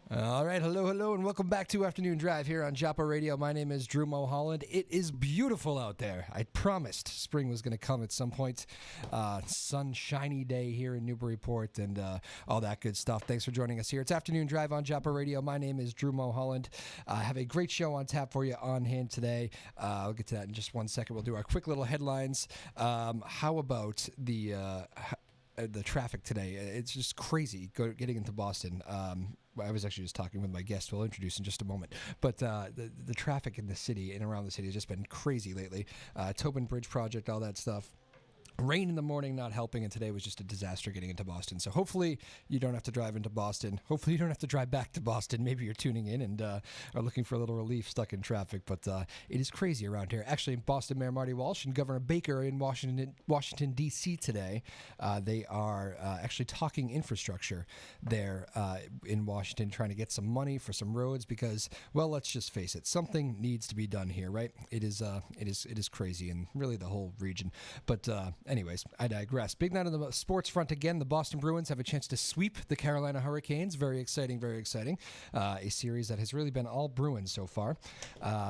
All right, hello, and welcome back to Afternoon Drive here on Joppa Radio. My name is Drew Moholland. It is beautiful out there. I promised spring was going to come at some point. Sunshiny day here in Newburyport and all that good stuff. Thanks for joining us here. It's Afternoon Drive on Joppa Radio. My name is Drew Moholland. I have a great show on tap for you on hand today. I'll get to that in just 1 second. We'll do our quick little headlines. How about the traffic today? It's just crazy getting into Boston. I was actually just talking with my guest who I'll introduce in just a moment. But the traffic in the city and around the city has just been crazy lately. Tobin Bridge project, all that stuff. Rain in the morning not helping, and today was just a disaster getting into Boston. So hopefully you don't have to drive into Boston. Hopefully you don't have to drive back to Boston. Maybe you're tuning in and are looking for a little relief stuck in traffic. But it is crazy around here. Actually, Boston Mayor Marty Walsh and Governor Baker in Washington D.C. today. They are actually talking infrastructure there in Washington, trying to get some money for some roads because, well, let's just face it, something needs to be done here, right? It is crazy, and really the whole region. But anyways, I digress. Big night on the sports front again. The Boston Bruins have a chance to sweep the Carolina Hurricanes. Very exciting, very exciting. A series that has really been all Bruins so far.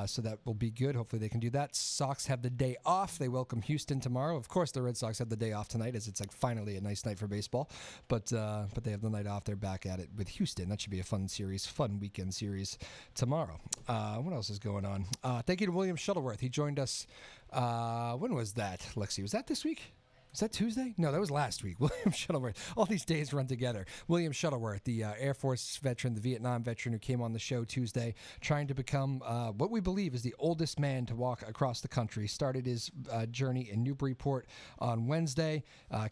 So that will be good. Hopefully they can do that. Sox have the day off. They welcome Houston tomorrow. Of course, the Red Sox have the day off tonight, as it's like finally a nice night for baseball. But they have the night off. They're back at it with Houston. That should be a fun series, fun weekend series tomorrow. What else is going on? Thank you to William Shuttleworth. He joined us. When was that, Lexi? Was that this week? Is that Tuesday? No, that was last week. William Shuttleworth. All these days run together. William Shuttleworth, the Air Force veteran, the Vietnam veteran who came on the show Tuesday, trying to become what we believe is the oldest man to walk across the country. Started his journey in Newburyport on Wednesday.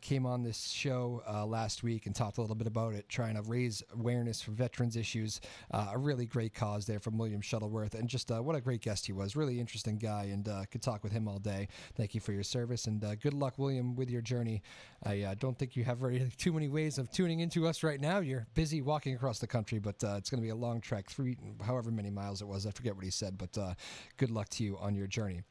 Came on this show last week and talked a little bit about it, trying to raise awareness for veterans issues. A really great cause there from William Shuttleworth. And just what a great guest he was. Really interesting guy, and could talk with him all day. Thank you for your service, and good luck, William, with your journey. I don't think you have really too many ways of tuning into us right now. You're busy walking across the country, but it's going to be a long trek, however many miles it was. I forget what he said, but good luck to you on your journey.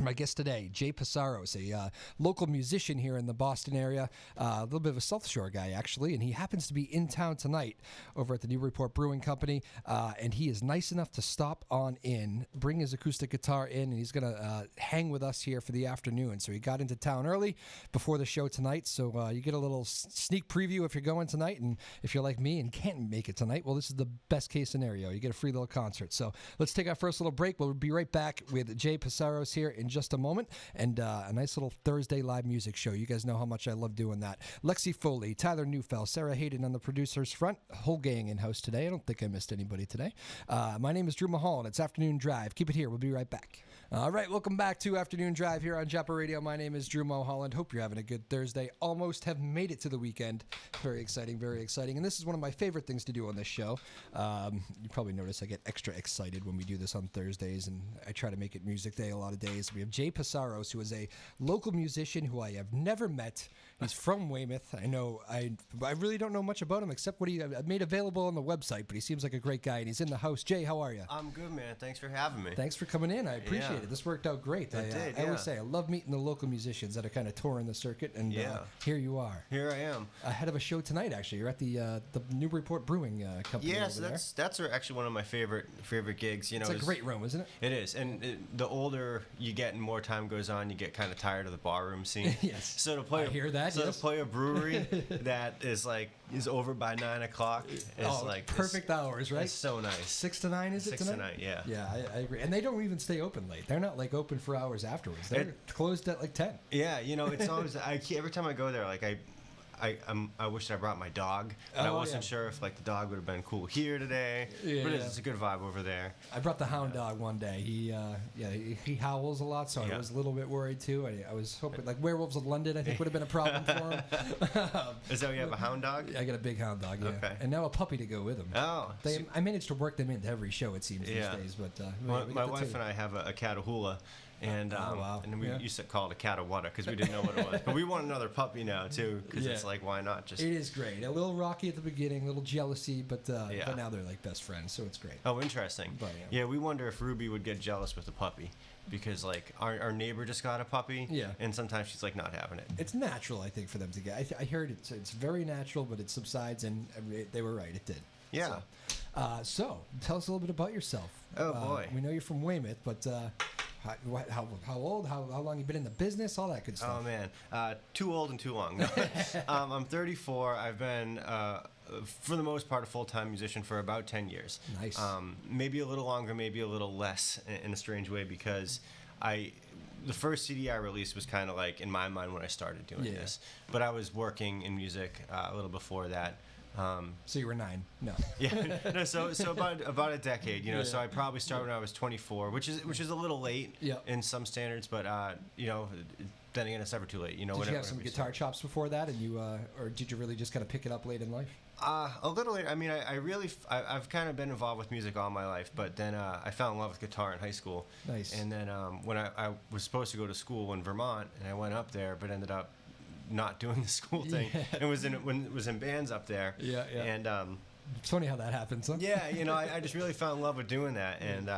My guest today, Jay Psaros, a local musician here in the Boston area, a little bit of a South Shore guy, actually, and he happens to be in town tonight over at the Newburyport Brewing Company, and he is nice enough to stop on in, bring his acoustic guitar in, and he's going to hang with us here for the afternoon. So he got into town early before the show tonight, so you get a little sneak preview if you're going tonight, and if you're like me and can't make it tonight, well, this is the best case scenario. You get a free little concert. So let's take our first little break. We'll be right back with Jay Psaros here in just a moment, and a nice little Thursday live music show. You guys know how much I love doing that. Lexi Foley, Tyler Neufeld, Sarah Hayden on the producers front, whole gang in-house today. I don't think I missed anybody today. My name is Drew Moholland. It's Afternoon Drive. Keep it here. We'll be right back. All right, welcome back to Afternoon Drive here on Joppa Radio. My name is Drew Moholland. Hope you're having a good Thursday. Almost have made it to the weekend. Very exciting, very exciting. And this is one of my favorite things to do on this show. You probably notice I get extra excited when we do this on Thursdays, and I try to make it music day a lot of days. We have Jay Psaros, who is a local musician who I have never met. He's from Weymouth. I know I really don't know much about him except what he made available on the website, but he seems like a great guy, and he's in the house. Jay, how are you? I'm good, man. Thanks for having me. Thanks for coming in. I appreciate it. This worked out great. I always say I love meeting the local musicians that are kind of touring the circuit, and here you are. Here I am. Ahead of a show tonight, actually. You're at the Newburyport Brewing Company. Yeah, so that's actually one of my favorite gigs. You know, it's a great room, isn't it? It is, and the older you get and more time goes on, you get kind of tired of the barroom scene. Yes. So to play to play a brewery that is over by 9 o'clock is perfect hours, right? It's so nice. 6 to 9 is it tonight? 6 to 9, yeah. Yeah, I agree. And they don't even stay open late. They're not open for hours afterwards. They're closed at 10. Yeah, it's always every time I go there, I wish I brought my dog, but I wasn't sure if the dog would have been cool here today. Yeah, but it's a good vibe over there. I brought the hound dog one day. He howls a lot, so I was a little bit worried too. I was hoping Werewolves of London, I think, would have been a problem for him. Is that why you have a hound dog? I got a big hound dog. Yeah, okay. And now a puppy to go with him. Oh, I managed to work them into every show it seems these days. But my wife and I have a Catahoula. And and we used to call it a Catawutta because we didn't know what it was. But we want another puppy now too because it's why not? It is great. A little rocky at the beginning, a little jealousy, but now they're like best friends, so it's great. Oh, interesting. But, we wonder if Ruby would get jealous with a puppy because our neighbor just got a puppy. Yeah. And sometimes she's not having it. It's natural, I think, for them to get. I heard it's very natural, but it subsides, and they were right. It did. Yeah. So, tell us a little bit about yourself. Oh, boy. We know you're from Weymouth, but how old? How long you been in the business? All that good stuff. Oh, man. Too old and too long. I'm 34. I've been, for the most part, a full-time musician for about 10 years. Nice. Maybe a little longer, maybe a little less in a strange way, because the first CD I released was kind of like in my mind when I started doing this. But I was working in music a little before that. So you were 9? No. Yeah. No. So about a decade. So I probably started when I was 24, which is a little late in some standards, but then again, it's never too late. Did you have some guitar chops before that, and you or did you really just kind of pick it up late in life? A little later. I mean, I've kind of been involved with music all my life, but then I fell in love with guitar in high school. Nice. And then when I was supposed to go to school in Vermont, and I went up there, but ended up not doing the school thing. And was in bands up there. Yeah. And it's funny how that happens, huh? Yeah, I just really fell in love with doing that, and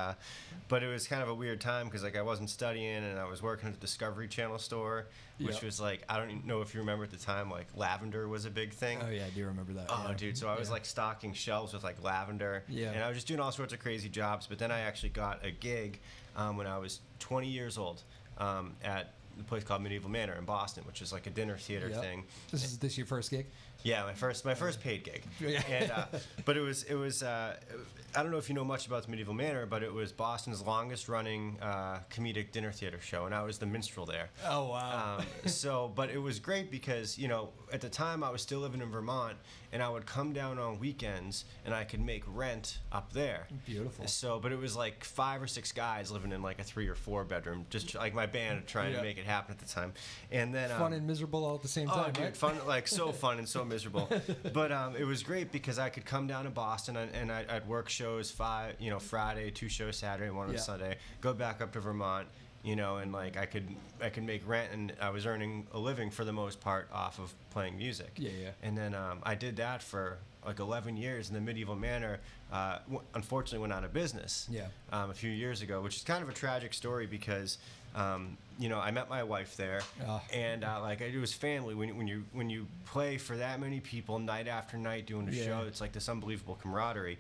but it was kind of a weird time because I wasn't studying and I was working at the Discovery Channel store, which was like, I don't even know if you remember at the time, like lavender was a big thing. Oh yeah, I do remember that. Oh dude, so I was like stocking shelves with like lavender, and I was just doing all sorts of crazy jobs. But then I actually got a gig when I was 20 years old at a place called Medieval Manor in Boston, which is like a dinner theater thing. Is this your first gig? Yeah, my first paid gig. And but it was I don't know if you know much about the Medieval Manor, but it was Boston's longest running comedic dinner theater show, and I was the minstrel there. Oh wow. But it was great because at the time I was still living in Vermont, and I would come down on weekends and I could make rent up there. Beautiful. So, but it was like 5 or 6 guys living in like a 3 or 4 bedroom, just like my band trying to make it happen at the time. And then fun and miserable all at the same time. Oh, dude, right? fun, like so fun and so miserable. But it was great because I could come down to Boston and I'd work shows Friday, 2 shows Saturday, 1 on Sunday, go back up to Vermont. And like I could make rent, and I was earning a living for the most part off of playing music. Yeah. And then I did that for like 11 years, and the Medieval Manor unfortunately went out of business. Yeah. A few years ago, which is kind of a tragic story because I met my wife there, and like it was family. When you play for that many people night after night doing a show, it's like this unbelievable camaraderie.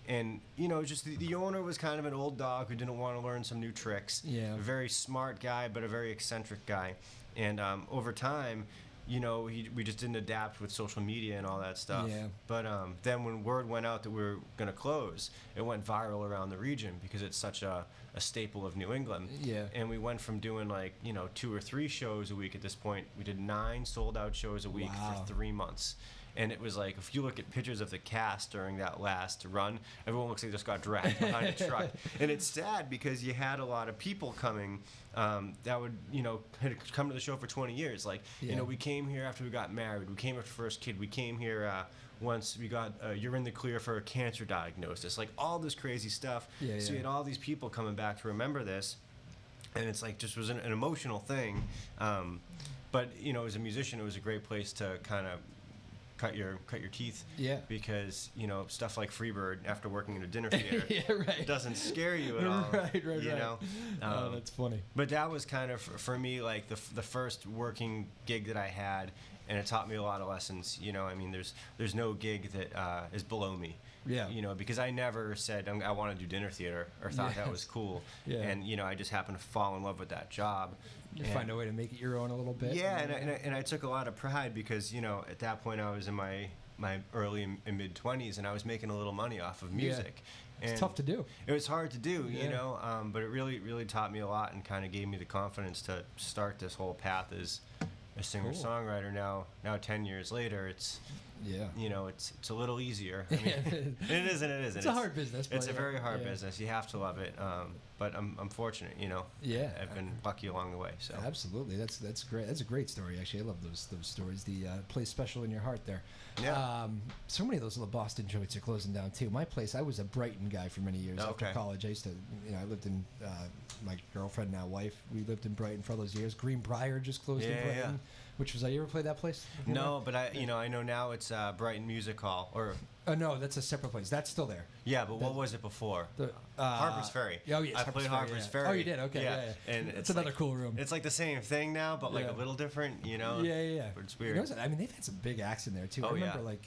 And just the owner was kind of an old dog who didn't want to learn some new tricks. Yeah. A very smart guy, but a very eccentric guy. And over time, we just didn't adapt with social media and all that stuff. Yeah. But then when word went out that we were going to close, it went viral around the region because it's such a staple of New England. Yeah. And we went from doing like 2 or 3 shows a week at this point. We did 9 sold out shows a week for 3 months. And it was like, if you look at pictures of the cast during that last run, everyone looks like they just got dragged behind a truck. And it's sad because you had a lot of people coming that would, had come to the show for 20 years. Like, we came here after we got married. We came after first kid. We came here once we got, you're in the clear for a cancer diagnosis. Like, all this crazy stuff. So you had all these people coming back to remember this. And it's like, just was an emotional thing. But, as a musician, it was a great place to kind of cut your teeth, because stuff like Freebird after working in a dinner theater doesn't scare you at all. Right. Oh, that's funny. But that was kind of for me like the first working gig that I had, and it taught me a lot of lessons. There's no gig that is below me. Yeah. Because I never said I want to do dinner theater or thought that was cool. Yeah. And I just happened to fall in love with that job. You find a way to make it your own a little bit. Yeah, and I took a lot of pride because at that point I was in my early and mid 20s, and I was making a little money off of music. It's tough to do. It was hard to do, but it really taught me a lot and kind of gave me the confidence to start this whole path as a singer-songwriter. Now 10 years later, it's it's a little easier. I mean, it isn't. It's a hard business. It's a very hard business. You have to love it. But I'm fortunate. I've been lucky along the way. So absolutely, that's great. That's a great story. Actually, I love those stories. The place special in your heart there. Yeah. So many of those little Boston joints are closing down too. My place, I was a Brighton guy for many years after college. I used to, I lived in my girlfriend, now wife. We lived in Brighton for all those years. Greenbrier just closed in Brighton. Yeah. Which was, you ever played that place? No, but I know now it's Brighton Music Hall, or no, that's a separate place. That's still there. Yeah, but what was it before? Harper's Ferry. Oh yeah, I played Harper's Ferry. Oh, you did? Okay, yeah. And it's another cool room. It's like the same thing now, but like a little different, Yeah. But it's weird. I mean, they've had some big acts in there too. I remember like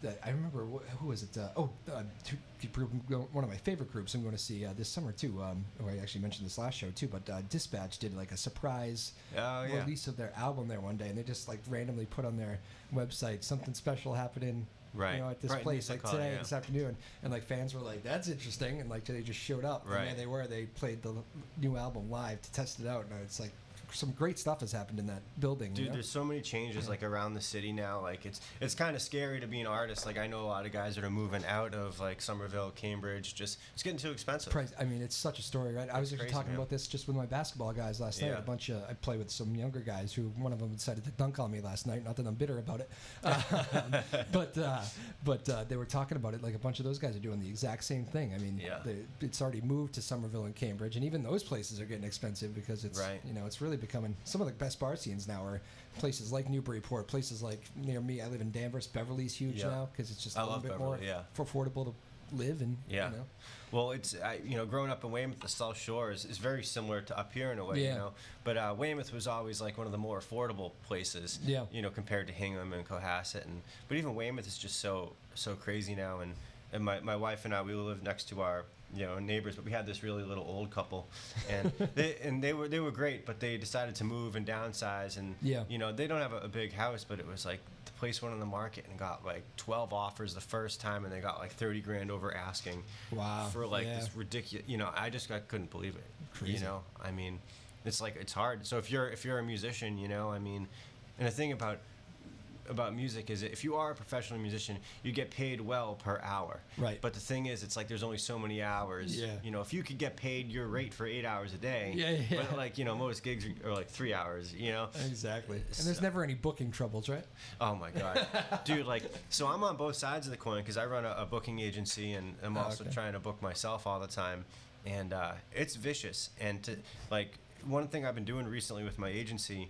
I remember who was it? One of my favorite groups I'm going to see this summer too. I actually mentioned this last show too, but Dispatch did like a surprise release of their album there one day, and they just like randomly put on their website something special happening. Right. You know, at this place, like today, this afternoon, and like fans were like, "That's interesting," and like they just showed up. Right. And there they played the new album live to test it out, and it's like some great stuff has happened in that building. Dude, you know? there's so many changes like around the city now. Like it's kind of scary to be an artist. Like I know a lot of guys that are moving out of like Somerville, Cambridge. Just it's getting too expensive. I mean, it's such a story, right? I was actually talking about this just with my basketball guys last night. I play with some younger guys who one of them decided to dunk on me last night. Not that I'm bitter about it, but they were talking about it. Like a bunch of those guys are doing the exact same thing. I mean, it's already moved to Somerville and Cambridge, and even those places are getting expensive because it's it's really becoming some of the best bar scenes now are places like Newburyport, places like near me. I live in Danvers. Beverly's huge now because it's just a little bit more affordable to live in. Yeah. You know? Well, it's growing up in Weymouth, the South Shore is very similar to up here in a way. You know, but Weymouth was always like one of the more affordable places. Yeah. You know, compared to Hingham and Cohasset, but even Weymouth is just so crazy now. And my wife and I, we live next to our neighbors, but we had this really little old couple, and they were great, but they decided to move and downsize, and they don't have a big house, but it was like the place went on the market and got like 12 offers the first time, and they got like 30 grand over asking. Wow. For like this ridiculous, I couldn't believe it. Crazy. I mean, it's like it's hard. So if you're a musician, I mean, and the thing about music is if you are a professional musician, you get paid well per hour. Right. But the thing is, it's like there's only so many hours. Yeah. If you could get paid your rate for 8 hours a day. Yeah. But like most gigs are like 3 hours. Exactly. And there's never any booking troubles, right? Oh my God, dude. Like, so I'm on both sides of the coin because I run a booking agency and I'm also trying to book myself all the time, and it's vicious. And one thing I've been doing recently with my agency.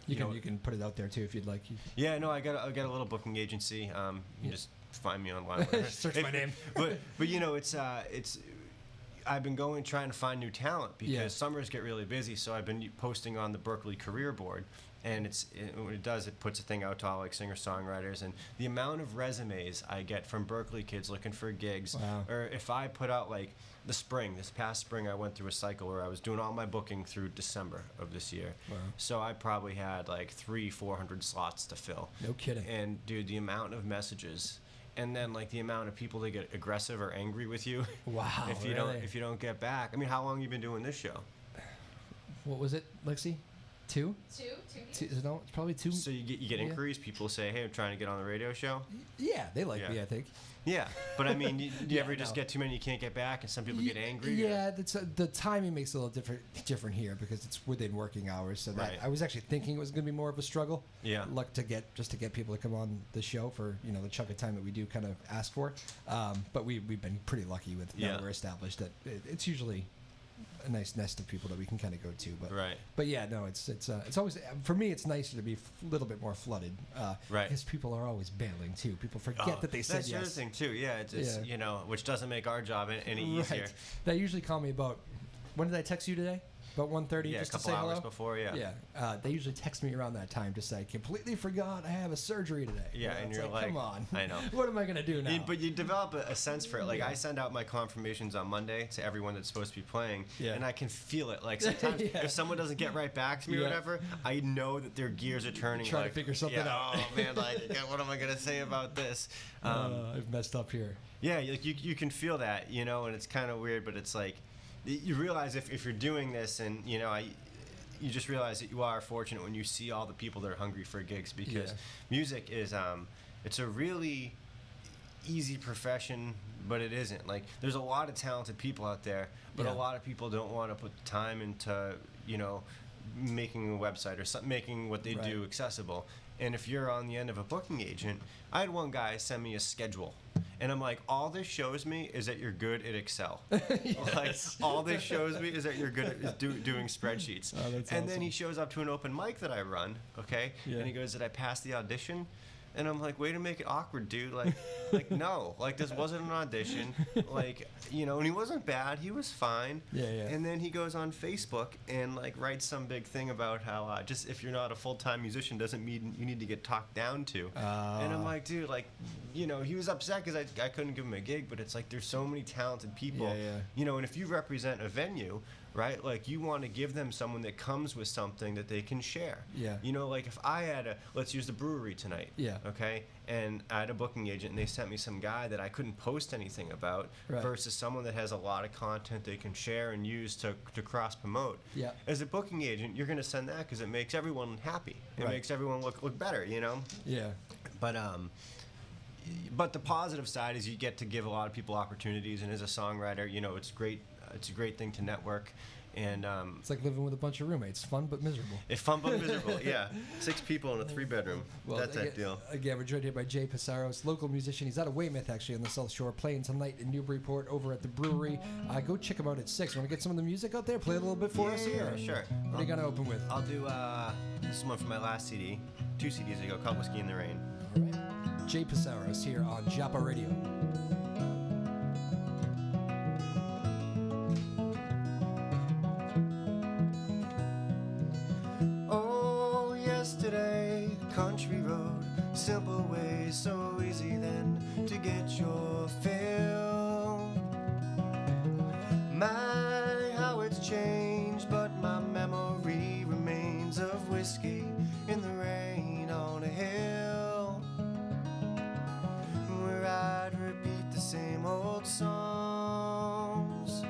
You can put it out there too if you'd like. Yeah, no, I got a little booking agency. You can just find me online. Search my name. But it's I've been trying to find new talent because summers get really busy. So I've been posting on the Berkeley Career Board, and what it does, it puts a thing out to all like singer-songwriters, and the amount of resumes I get from Berkeley kids looking for gigs. Wow. Or if I put out like this past spring, I went through a cycle where I was doing all my booking through December of this year. Wow. So I probably had like 300-400 slots to fill. No kidding. And dude, the amount of messages, and then like the amount of people that get aggressive or angry with you. Wow. if you don't get back. I mean, how long have you been doing this show? What was it, Lexi? Two? No, it's probably 2. So you get inquiries. People say, "Hey, I'm trying to get on the radio show." Yeah, they like me, I think. Yeah, but I mean, do you ever just get too many you can't get back, and some people get angry? Yeah, the timing makes it a little different here because it's within working hours. So that I was actually thinking it was going to be more of a struggle. Yeah, to get people to come on the show for the chunk of time that we do kind of ask for. But we've been pretty lucky with now that we're established that it's usually a nice nest of people that we can kind of go to, but yeah, no, it's always, for me, it's nicer to be a little bit more flooded, because people are always bailing too. People forget that they said yes. That's the other thing too. Yeah, it's which doesn't make our job any easier. They usually call me about, when did I text you today? About 1:30, just to say hello? A couple hours before, they usually text me around that time to say, completely forgot I have a surgery today. Yeah, and you're like, come on. I know. What am I going to do now? But you develop a sense for it. Like, I send out my confirmations on Monday to everyone that's supposed to be playing, and I can feel it. Like, sometimes if someone doesn't get right back to me or whatever, I know that their gears are turning. Trying to figure something out. Oh, man, what am I going to say about this? I've messed up here. Yeah, like you can feel that, and it's kind of weird, but it's like, you realize if you're doing this, and you just realize that you are fortunate when you see all the people that are hungry for gigs, because music is it's a really easy profession, but it isn't. Like, there's a lot of talented people out there, but a lot of people don't want to put the time into making a website or making what they do accessible. And if you're on the end of a booking agent, I had one guy send me a schedule. And I'm like, all this shows me is that you're good at Excel. Like, all this shows me is that you're good at doing spreadsheets. And then he shows up to an open mic that I run, okay? Yeah. And he goes, did I pass the audition? And I'm like, way to make it awkward, dude. No, this wasn't an audition. And he wasn't bad. He was fine. Yeah. And then he goes on Facebook and writes some big thing about how just if you're not a full-time musician doesn't mean you need to get talked down to. And I'm like, dude, he was upset because I couldn't give him a gig, but it's there's so many talented people. Yeah. And if you represent a venue, right? You want to give them someone that comes with something that they can share. Yeah. If I had let's use the brewery tonight. Yeah. Okay. And I had a booking agent, and they sent me some guy that I couldn't post anything about, right, versus someone that has a lot of content they can share and use to cross promote. Yeah. As a booking agent, you're going to send that because it makes everyone happy. It right, makes everyone look better. Yeah. But the positive side is you get to give a lot of people opportunities, and as a songwriter, it's great. It's a great thing to network, and it's like living with a bunch of roommates. Fun but miserable. It's fun but miserable. Yeah, 6 people in a 3-bedroom. Well, that's that deal. Again, we're joined here by Jay Psaros, local musician. He's out of Weymouth, actually, on the South Shore, playing tonight in Newburyport over at the brewery. Go check him out at 6. Want to get some of the music out there? Play a little bit for us here. Yeah, sure. What are you gonna open with? I'll do this one from my last CD, 2 CDs ago, called Whiskey in the Rain. All right. Jay Psaros here on Joppa Radio. Yesterday, country road, simple way, so easy then to get your fill. My, how it's changed, but my memory remains of whiskey in the rain on a hill, where I'd repeat the same old songs.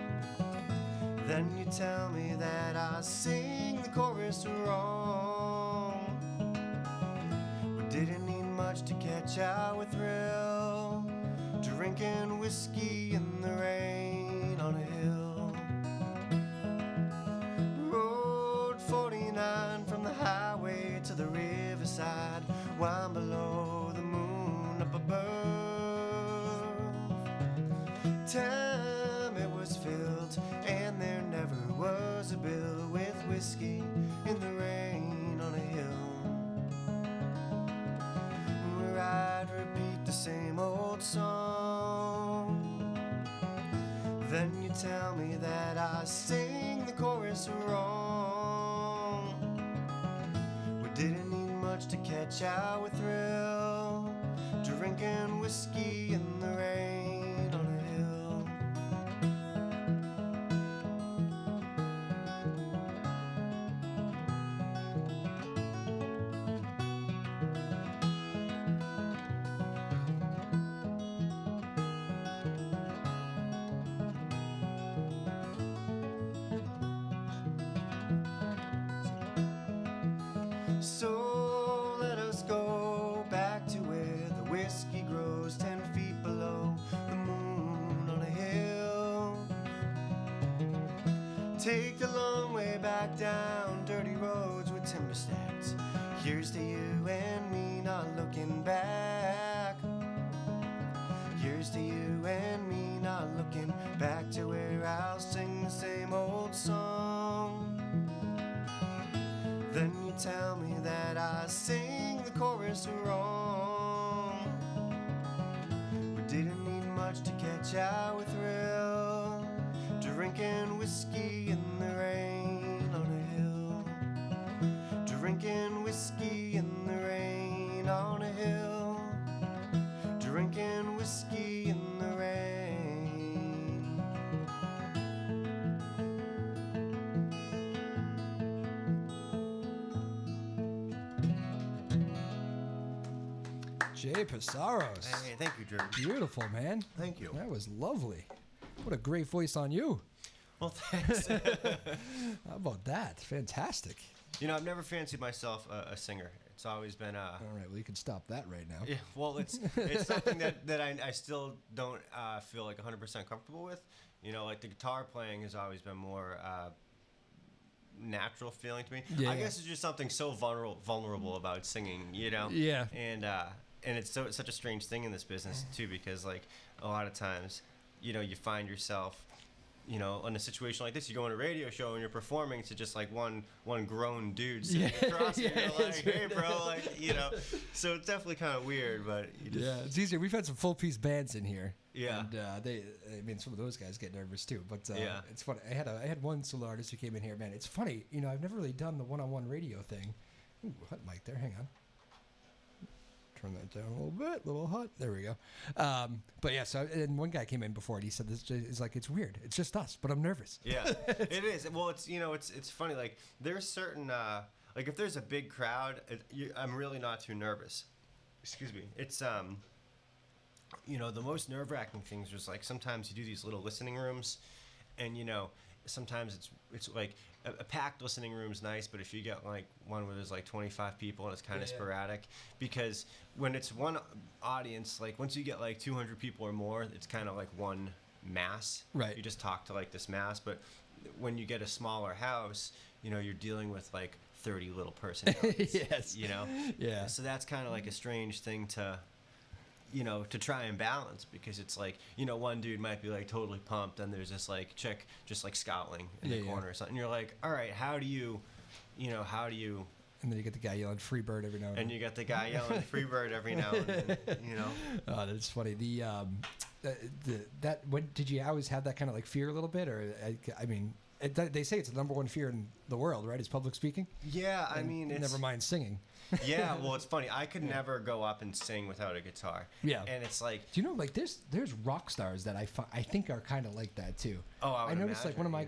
Then you tell me that I sing the chorus wrong. Didn't need much to catch our thrill, drinking whiskey in the rain on a hill. Road 49 from the highway to the riverside, wind below the moon up above. Time it was filled, and there never was a bill with whiskey in the rain on a hill. I'd repeat the same old song. Then you tell me that I sing the chorus wrong. We didn't need much to catch our thrill, drinking whiskey in the rain on a hill. So let us go back to where the whiskey grows 10 feet below the moon on a hill. Take the long way back down dirty roads with timber stacks. Here's to you and me not looking back. Here's to you and me not looking back to where I'll sing the same old song. Then you tell me that I sing the chorus wrong. We didn't need much to catch our thrill, drinking whiskey in the rain on a hill. Drinking whiskey in the rain on a hill. Drinking whiskey in the rain. Jay Psaros. Hey, thank you, Drew. Beautiful, man. Thank you. That was lovely. What a great voice on you. Well, thanks. How about that? Fantastic. I've never fancied myself a singer. It's always been All right, well, you can stop that right now. Yeah, well, it's something that I still don't feel 100% comfortable with. The guitar playing has always been more natural feeling to me. Yeah, I guess it's just something so vulnerable about singing, Yeah. And it's such a strange thing in this business too, because a lot of times, you find yourself, in a situation like this, you go on a radio show and you're performing to just like one grown dude sitting across you. You're like, hey, bro, So it's definitely kind of weird, but it's easier. We've had some full piece bands in here. Yeah. And some of those guys get nervous too. But it's funny. I had one solo artist who came in here. Man, it's funny. I've never really done the one-on-one radio thing. Ooh, hot mic there. Hang on. Turn that down a little bit, a little hot. There we go. But yeah, and one guy came in before and he said this is like, it's weird. It's just us, but I'm nervous. Yeah, it is. Well, it's funny. Like there's certain like if there's a big crowd, I'm really not too nervous. Excuse me. It's the most nerve-wracking things is like sometimes you do these little listening rooms, and sometimes it's like a packed listening room is nice, but if you get like one where there's like 25 people and it's kind of sporadic, because when it's one audience, like once you get like 200 people or more, it's kind of like one mass. Right. You just talk to like this mass, but when you get a smaller house, you're dealing with like 30 little personalities. Yes. Yeah. So that's kind of like a strange thing to try and balance, because it's like, one dude might be like totally pumped, and there's this like chick just like scowling in the corner or something. You're like, all right, how do you. And then you get the guy yelling "free bird" every now and then. And you get the guy yelling "free bird" every now and then. Oh, that's funny. Did you always have that kind of like fear a little bit, or I mean, they say it's the number one fear in the world, right? Is public speaking. Yeah, I mean, never mind singing. Yeah, well, it's funny. I could never go up and sing without a guitar. Yeah, and it's like, do you know, like there's rock stars that I think are kind of like that too. Oh, I noticed like one of my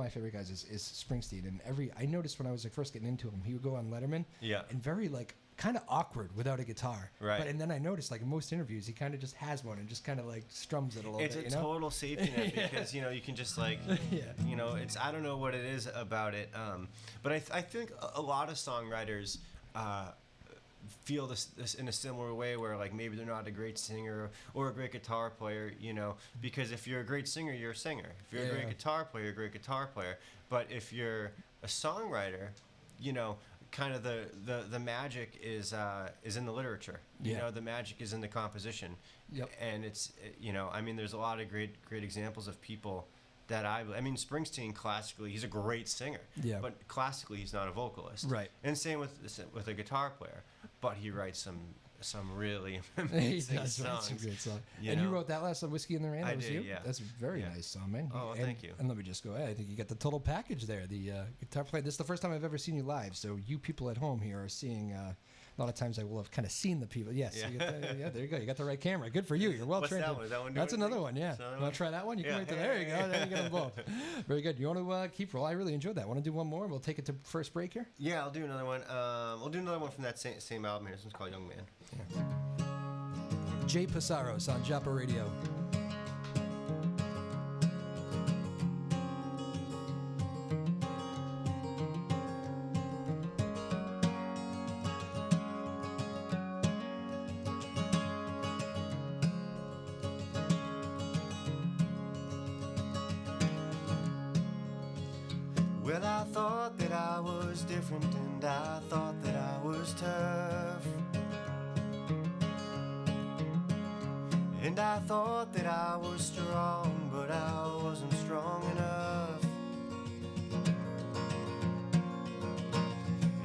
favorite guys is Springsteen, and I noticed when I was like first getting into him, he would go on Letterman. Yeah, and very like kind of awkward without a guitar. Right. And then I noticed like in most interviews, he kind of just has one and just kind of like strums it a little bit. It's a total safety net because you can just like it's, I don't know what it is about it, but I think a lot of songwriters feel this in a similar way, where like maybe they're not a great singer or a great guitar player, because if you're a great singer, you're a singer. If you're a great guitar player, you're a great guitar player. But if you're a songwriter, kind of the magic is in the literature. The magic is in the composition. Yep. And it's I mean, there's a lot of great examples of people that I mean, Springsteen classically, he's a great singer. Yeah. But classically, he's not a vocalist. Right. And same with a guitar player, but he writes some really amazing songs. He does write some great songs. And you wrote that last song, "Whiskey in the Rain." I did. Yeah. That's a very nice song, man. Oh, thank you. And let me just go ahead. I think you got the total package there. The guitar player. This is the first time I've ever seen you live. So you people at home here are seeing. A lot of times I will have kind of seen the people. Yes. Yeah. There you go. You got the right camera. Good for you. You're well trained. What's that one? Is that one? That's another one. Yeah. You want to try that one? You can there you go. There you get them both. Very good. You want to keep roll? I really enjoyed that. Want to do one more? We'll take it to first break here. Yeah, I'll do another one. We'll do another one from that same album here. This one's called "Young Man." Yeah. Jay Psaros on Joppa Radio. Well, I thought that I was different, and I thought that I was tough. And I thought that I was strong, but I wasn't strong enough.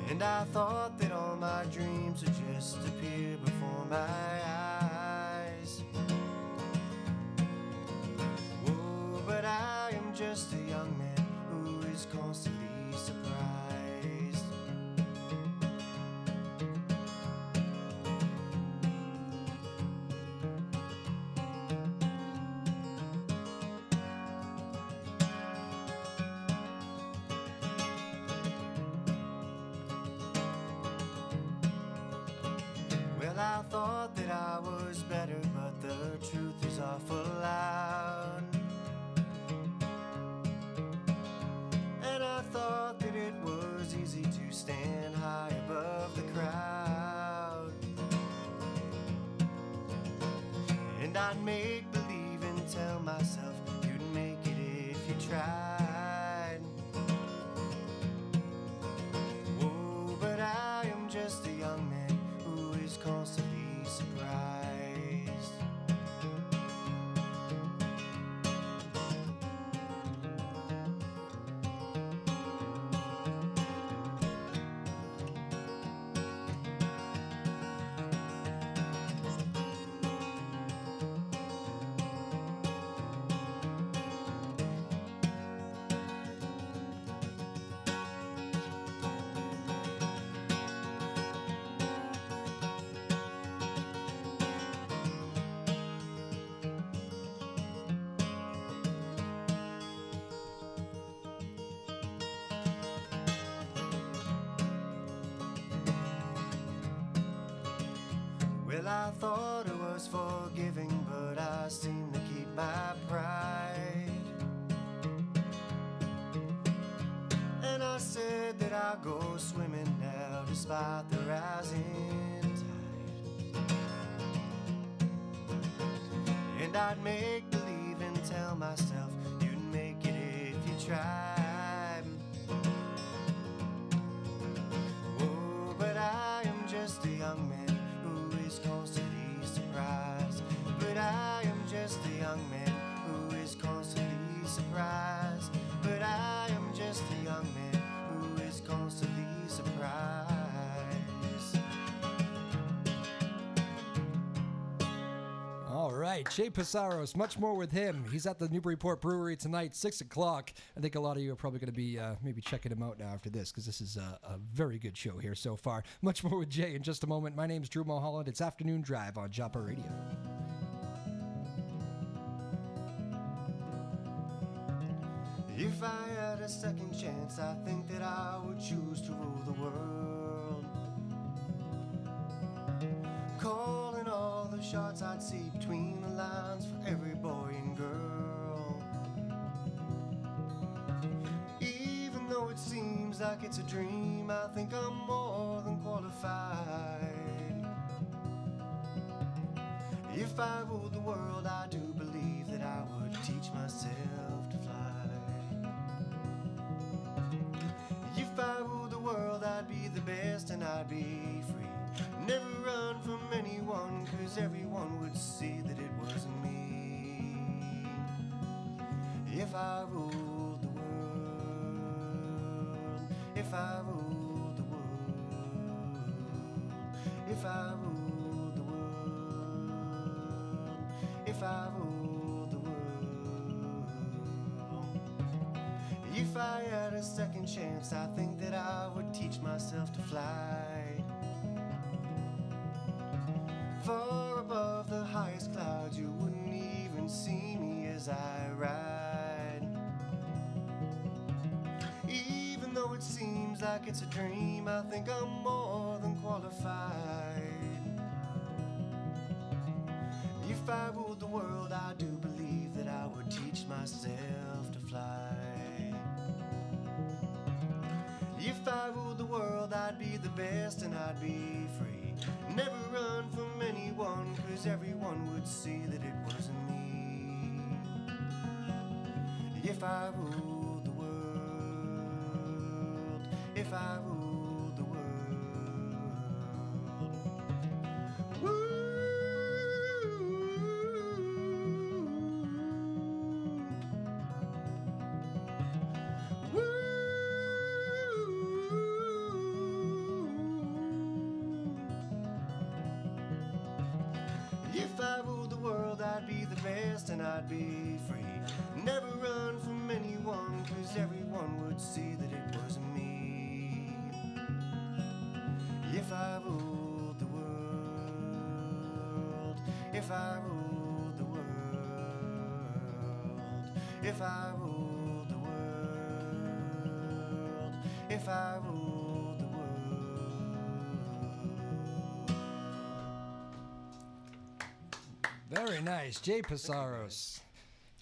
And I thought that all my dreams would just appear before my eyes. Whoa, but I am just a young man who is constantly surprised. Well, I thought that I was better, but the truth is awful loud. And I thought that it was easy to stand high above the crowd. And I'd make believe and tell myself you'd make it if you tried. Whoa, but I am just a young man who is constantly surprised. Well, I thought it was forgiving, but I seem to keep my pride. And I said that I'll go swimming now despite the rising tide. And I'd make believe and tell myself you'd make it if you tried. Oh, but I am just a young man who is constantly surprised. But I am just a young man who is constantly surprised. But I am just a young man who is constantly surprised. All right, Jay Psaros, much more with him. He's at the Newburyport Brewery tonight, 6 o'clock. I think a lot of you are probably going to be maybe checking him out now after this, because this is a very good show here so far. Much more with Jay in just a moment. My name's Drew Moholland. It's Afternoon Drive on Joppa Radio. If I had a second chance, I think that I would choose to rule the world. Calling all the shots I'd see between the lines for every boy and girl. Even though it seems like it's a dream, I think I'm more than qualified. If I ruled the world, I do believe that I would teach myself to fly. If I ruled the world, I'd be the best and I'd be free. Never run from anyone, cause everyone would see that it wasn't me. If I ruled the world, if I ruled the world, if I ruled the world, if I ruled the world. If I had a second chance, I think that I would teach myself to fly. Far above the highest clouds, you wouldn't even see me as I ride. Even though it seems like it's a dream, I think I'm more than qualified. If I ruled the world, I do believe that I would teach myself to fly. If I ruled the world, I'd be the best and I'd be free. Never run from anyone, cause everyone would see that it wasn't me. If I ruled the world, if I ruled the world. Woo! If I ruled the world, I'd be the best and I'd be free. Never run from anyone, cause everyone would see that it wasn't me. If I ruled the world, if I ruled the world, if I ruled the world, if I ruled the world. Very nice, Jay Psaros.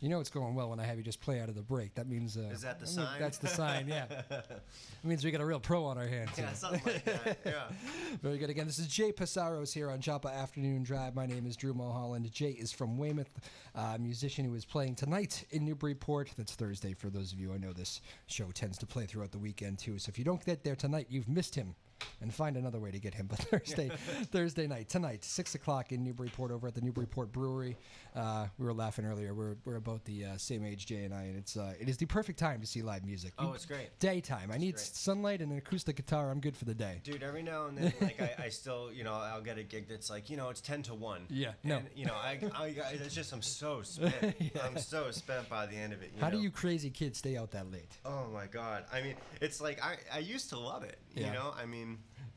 You know it's going well when I have you just play out of the break. That means... Is that the sign? That's the sign, yeah. It means we got a real pro on our hands. Yeah, something like that, yeah. Very good. Again, this is Jay Psaros here on Joppa Afternoon Drive. My name is Drew Moholland. Jay is from Weymouth, a musician who is playing tonight in Newburyport. That's Thursday for those of you. I know this show tends to play throughout the weekend, too. So if you don't get there tonight, you've missed him. And find another way to get him. But Thursday night, tonight, 6 o'clock in Newburyport over at the Newburyport Brewery. We were laughing earlier. We're about the same age, Jay and I, and it is the perfect time to see live music. Oh, it's great. Daytime. I need sunlight and an acoustic guitar. I'm good for the day. Dude, every now and then, like I still, I'll get a gig that's like, it's 10 to 1. Yeah. No. And, it's just I'm so spent. Yeah. I'm so spent by the end of it. How do you crazy kids stay out that late? Oh my God. I mean, it's like I used to love it. I mean.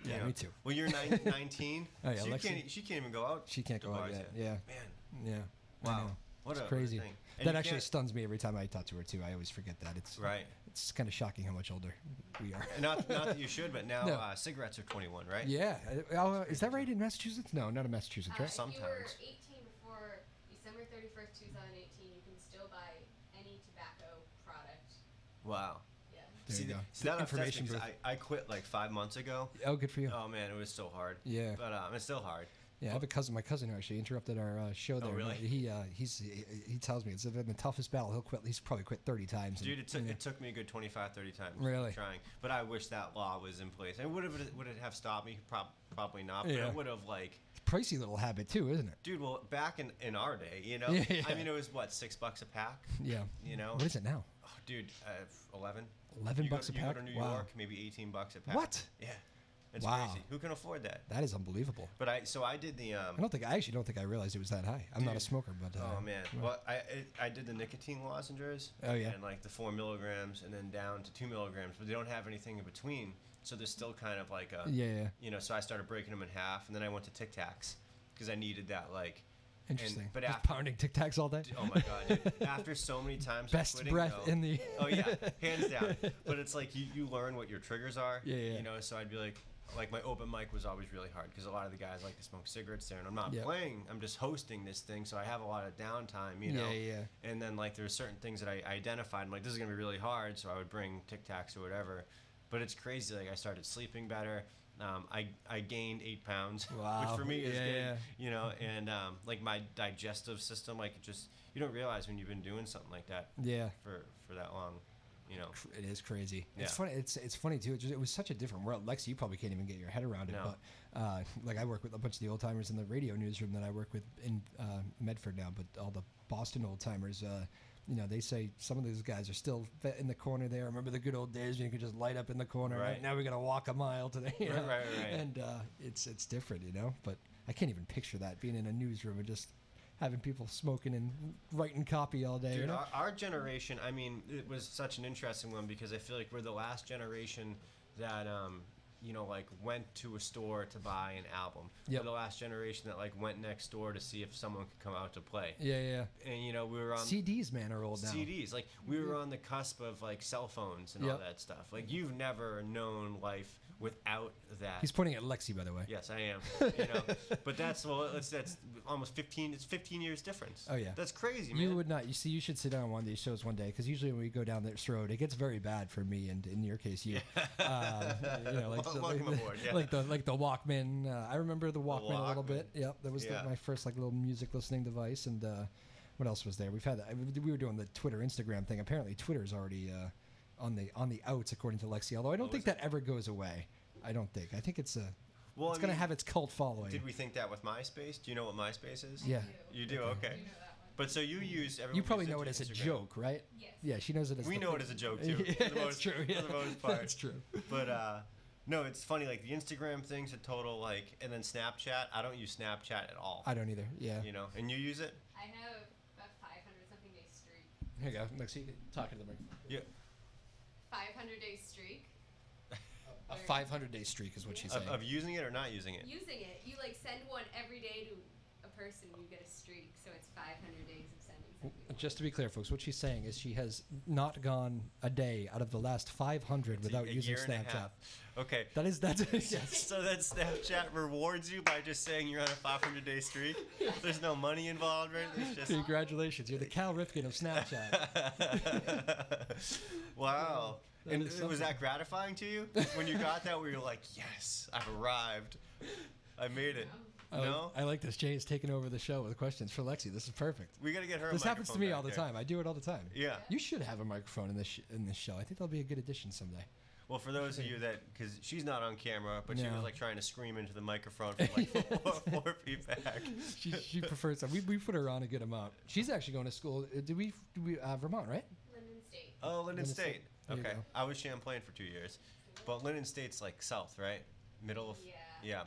Yeah, me too. Well, you're 19. Oh, yeah, she can't even go out. She can't go out yet. Yeah. Man. Yeah. Wow. It's crazy. Thing. That actually stuns me every time I talk to her too. I always forget that. It's right. It's kind of shocking how much older we are. Not that you should, but now No. cigarettes are 21, right? Yeah. Is that right in Massachusetts? No, not in Massachusetts, right? Sometimes. If you were 18 before December 31st, 2018, you can still buy any tobacco product. Wow. Yeah. There you go. See, that Information information because I quit like 5 months ago. Oh, good for you. Oh man, it was so hard. Yeah. But it's still hard. Yeah, I have a cousin. My cousin who actually interrupted our show there. really? He tells me it's been the toughest battle. He'll quit. He's probably quit 30 times. Dude, it took me a good 25, 30 times. Really? Trying. But I wish that law was in place. And would it have stopped me? Probably not. But Yeah. it would have like. It's a pricey little habit too, isn't it? Dude, well, back in our day, you know, Yeah. I mean, it was what, $6 a pack? Yeah. You know, What is it now? oh, dude, 11. 11 You bucks a go pack? to New Wow. York, maybe $18 a pack. What? Yeah, it's Wow. crazy. Who can afford that? That is unbelievable. But I did the. I actually don't think I realized it was that high. I'm not a Dude. smoker, but. Oh man! Well, I did the nicotine lozenges. Oh, yeah. And like the 4 milligrams, and then down to 2 milligrams, but they don't have anything in between. So there's still kind of like a. Yeah. You know, so I started breaking them in half, and then I went to Tic Tacs because I needed that like. Interesting. But Just after, pounding Tic Tacs all day. oh my god! Dude, after so many times. Best quitting, breath though, in the. Oh yeah, hands down. But it's like you learn what your triggers are. Yeah. You know, so I'd be like my open mic was always really hard because a lot of the guys like to smoke cigarettes there, and I'm not Yeah. playing. I'm just hosting this thing, so I have a lot of downtime. You know. Yeah. And then like there's certain things that I identified. I'm like, this is gonna be really hard, so I would bring Tic Tacs or whatever. But it's crazy. Like I started sleeping better. I gained 8 pounds, Wow. which for me is Yeah, good. yeah. You know, and like my digestive system, like you don't realize when you've been doing something like that Yeah. for that long. You know. It is crazy. It's Yeah. funny. It's funny too. It was such a different world. Lexi, you probably can't even get your head around it. No. But like I work with a bunch of the old timers in the radio newsroom that I work with in Medford now. But all the Boston old timers, you know, they say some of those guys are still in the corner there. Remember the good old days when you could just light up in the corner. Right, now we got to walk a mile today. Right. And it's different, you know. But I can't even picture that being in a newsroom and just having people smoking and writing copy all day. Dude, you know? our generation, I mean, it was such an interesting one because I feel like we're the last generation that, you know, like went to a store to buy an album. Yep. We're the last generation that like went next door to see if someone could come out to play. Yeah. And you know, we were on CDs, man, are old now. CDs. Like we were on the cusp of like cell phones and all Yep. that stuff. Like you've never known life without that. He's pointing at Lexi, by the way. Yes, I am. You know, but that's almost 15. It's 15 years difference. Oh, yeah. That's crazy, man. You would not. You see, you should sit down on one of these shows one day because usually when we go down this road, it gets very bad for me and in your case, you. You know, Welcome aboard. Yeah. like the Walkman. I remember the Walkman a little Walkman. bit. Yep, that was Yeah. my first like little music listening device. And what else was there? We've had we were doing the Twitter, Instagram thing. Apparently, Twitter's already on the outs according to Lexi. Although I don't think that ever goes away. I don't think. I think it's Well, it's I gonna mean, have its cult following. Did we think that with MySpace? Do you know what MySpace is? Yeah. You do? Okay. You know that one. But so you use everyone You probably uses know it as a Instagram. joke, right? Yes. Yeah, she knows it as. We the know thing. it as a joke too. Yeah, for the that's most, true. Yeah. For the most part. That's true. But no, it's funny. Like the Instagram thing's a total like, and then Snapchat. I don't use Snapchat at all. I don't either. Yeah. You know, and you use it? I have a 500 something day streak. Here you go. Lexi, you can talk into the microphone. Yeah. 500 day streak. A 500-day streak is what she's saying. Of using it or not using it? Using it, you like send one every day to a person, you get a streak, so it's 500 days of sending something. Just to be clear, folks, what she's saying is she has not gone a day out of the last 500 without a using year and a Snapchat. half. Okay. That's yes. So that Snapchat rewards you by just saying you're on a 500-day streak? There's no money involved, right? It's just Congratulations, you're the Cal Ripken of Snapchat. Wow. That And is was something. that gratifying to you when you got that? Where you're like, yes, I've arrived. I made it. No? I like this. Jay is taking over the show with questions for Lexi. This is perfect. We got to get her. This a happens to me microphone all the back there. time. I do it all the time. Yeah. You should have a microphone in this show. I think that'll be a good addition someday. Well, for those of you that, because she's not on camera, but she No. was like trying to scream into the microphone from like 4 feet back. She prefers that. We put her on a good amount. She's actually going to school. Do we Vermont, right? Linden State. Oh, Linden Linden State. State. There you Okay. go. I was Champlain for 2 years. But Linden State's like south, right? Middle of. Yeah. Yeah.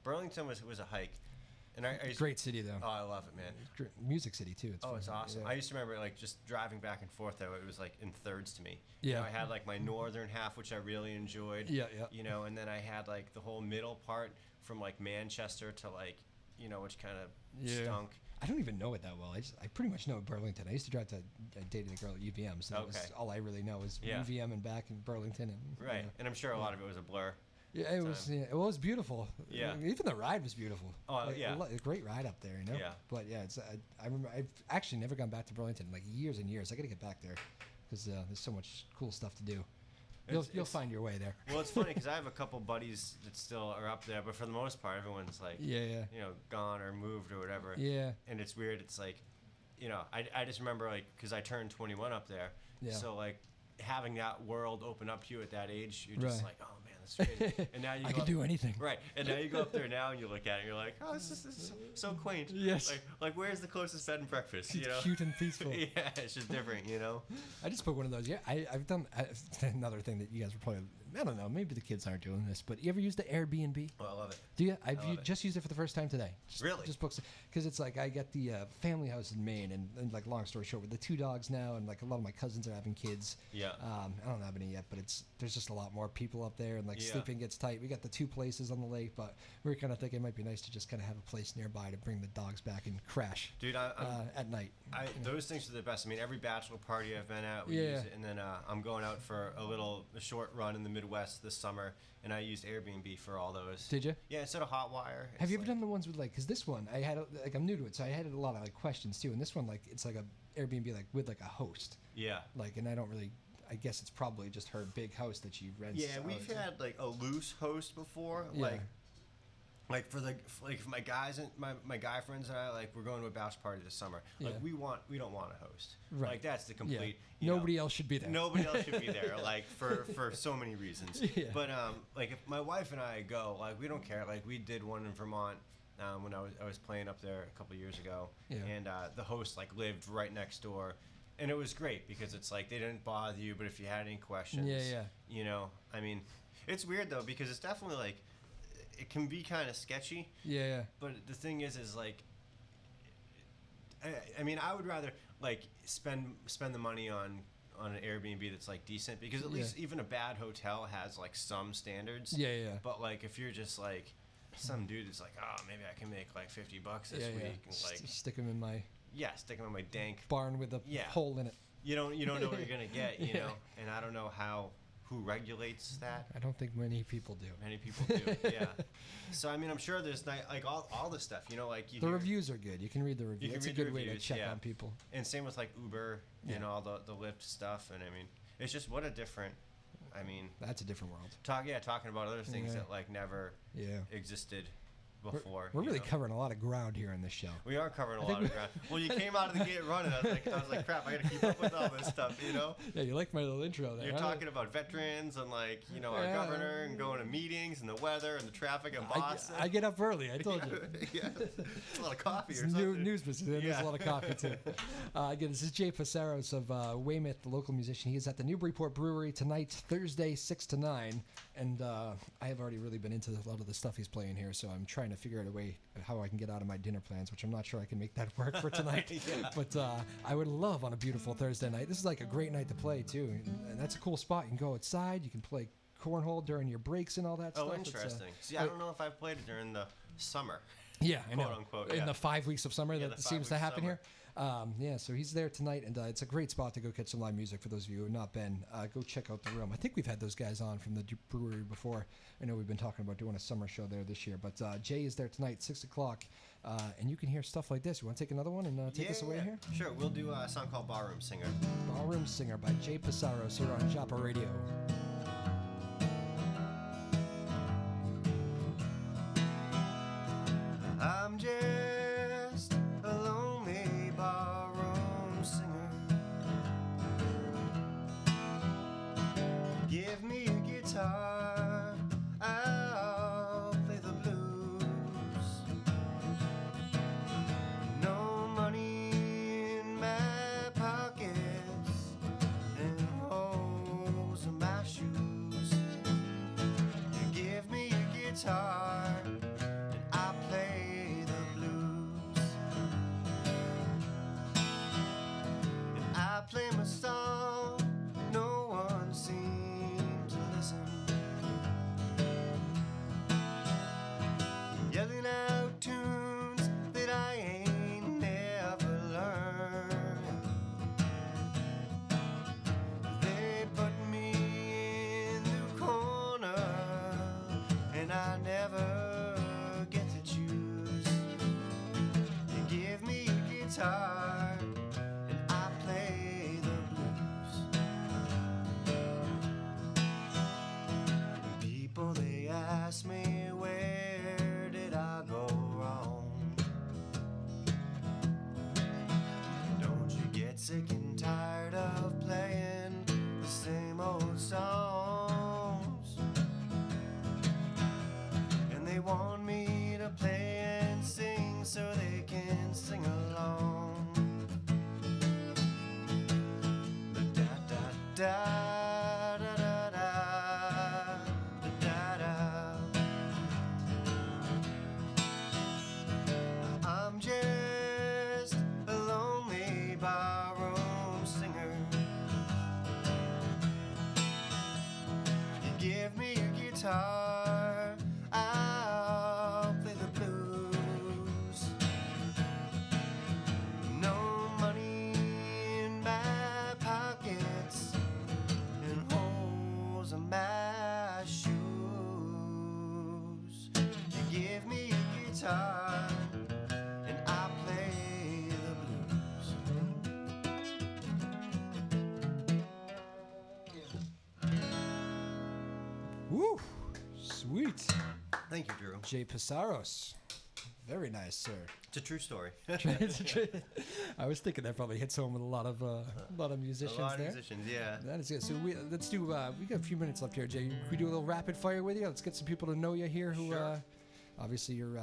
Burlington was a hike. And I used, Great city though. Oh, I love it, man. Great music city too. Oh, it's fun. awesome. Yeah. I used to remember like just driving back and forth though. It was like in thirds to me. Yeah. You know, I had like my northern half, which I really enjoyed. Yeah. You know, and then I had like the whole middle part from like Manchester to like, you know, which kind of stunk. I don't even know it that well. I pretty much know Burlington. I used to drive to. I dated a girl at UVM, so that was all I really know is UVM and back in Burlington. And, right, and I'm sure a lot of it was a blur. Yeah, it was. Yeah, it was beautiful. Yeah, even the ride was beautiful. Oh yeah, a great ride up there, you know. Yeah. But yeah, it's. I remember I've actually never gone back to Burlington in like years and years. I got to get back there because there's so much cool stuff to do. You'll find your way there. Well, it's funny because I have a couple buddies that still are up there, but for the most part, everyone's like, gone or moved or whatever. Yeah. And it's weird. It's like, I just remember like because I turned 21 up there. Yeah. So like having that world open up to you at that age, you're just like, oh man, that's crazy. And now you I can do anything. Right. And now you go up there now and you look at it and you're like, oh, this is so quaint. Yes. Like where's the closest bed and breakfast? It's cute and peaceful. Yeah, it's just different, I just put one of those. Yeah, I've done another thing that you guys were probably. I don't know. Maybe the kids aren't doing this, but you ever used the Airbnb? Oh, I love it. Do you? I've just used it for the first time today. Really? Just books because it's like I get the family house in Maine, and like long story short, with the 2 dogs now, and like a lot of my cousins are having kids. Yeah. I don't have any yet, but there's just a lot more people up there, and like sleeping gets tight. We got the 2 places on the lake, but we were kind of thinking it might be nice to just kind of have a place nearby to bring the dogs back and crash. Dude, at night. Those things are the best. I mean, every bachelor party I've been at, we use it, and then I'm going out for a short run in the Midwest this summer, and I used Airbnb for all those. Did you? Yeah, instead of Hotwire. Have you ever done the ones with because this one I had I'm new to it, so I had a lot of like questions too, and this one it's like a Airbnb like with like a host. Yeah. And I don't really. I guess it's probably just her big house that she rents. Yeah, we've had like a loose host before, like for my guys and my guy friends and I, like we're going to a bachelor party this summer. Like we don't want a host. Right. Like that's the complete. Yeah. Nobody else should be there. Nobody else should be there. Like for so many reasons. Yeah. But like if my wife and I go, like we don't care. Like we did one in Vermont when I was playing up there a couple years ago, and the host like lived right next door. And it was great because it's like they didn't bother you, but if you had any questions, I mean, it's weird though because it's definitely like it can be kind of sketchy. Yeah. But the thing is like, I mean, I would rather like spend the money on an Airbnb that's like decent because at least even a bad hotel has like some standards. Yeah. But like if you're just like some dude that's like, oh, maybe I can make like $50 this week, and like stick them in my. Yeah, stick them in my dank barn with a hole in it. You don't know what you're gonna get, you know. And I don't know who regulates that. I don't think many people do. Many people do, yeah. So I mean, I'm sure there's like all this stuff, like the reviews are good. You can read the reviews. It's a good way to check on people. And same with like Uber and all the Lyft stuff. And I mean, it's just what a different. I mean, that's a different world. Talking about other things that like never existed before. We're really covering a lot of ground here on this show. We are covering a lot of ground. Well, you came out of the gate running. I was like, crap, I got to keep up with all this stuff, Yeah, you like my little intro there. You're talking about veterans and like, our governor and going to meetings and the weather and the traffic in Boston. I get up early. I told you. Yeah, it's a lot of coffee or something. News business. There's a lot of coffee too. Again, this is Jay Psaros of Weymouth, the local musician. He is at the Newburyport Brewery tonight, Thursday, 6 to 9. And I have already really been into a lot of the stuff he's playing here, so I'm trying to figure out a way how I can get out of my dinner plans, which I'm not sure I can make that work for tonight. But I would love on a beautiful Thursday night. This is like a great night to play too, and that's a cool spot. You can go outside, you can play cornhole during your breaks and all that stuff. Oh, interesting. See, I don't know if I've played it during the summer. Yeah, I know. Unquote, in the 5 weeks of summer that seems to happen summer. here. So he's there tonight, and it's a great spot to go catch some live music. For those of you who have not been, go check out the room. I think we've had those guys on from the brewery before. I know we've been talking about doing a summer show there this year, but Jay is there tonight, 6 o'clock, and you can hear stuff like this. You want to take another one and take us away here? Sure, we'll do a song called Ballroom Singer. Ballroom Singer by Jay Psaros here on Joppa Radio. I'm just a lonely ballroom singer. Give me a guitar, I'll play the blues. No money in my pockets and holes in my shoes. Give me a guitar and I'll play the blues. And I play my song, no one seemed to listen. Yelling out tunes that I ain't never guitar and I play the blues. People, they ask me, where did I go wrong? Don't you get sick and tired of playing the same old songs? And they want me to play and sing so they can sing along. Da da da da da da da da. I'm just a lonely barroom singer. You give me a guitar, I'll play the blues. No money in my pockets and holes in my shoes. You give me a guitar and I play the blues. Woo! Sweet. Thank you, Drew. Jay Psaros. Very nice, sir. It's a true story. I was thinking that probably hits home with a lot of musicians A lot of there. musicians, yeah. That is good. So let's do. We got a few minutes left here, Jay. Can we do a little rapid fire with you? Let's get some people to know you here. Who, Sure. obviously, you're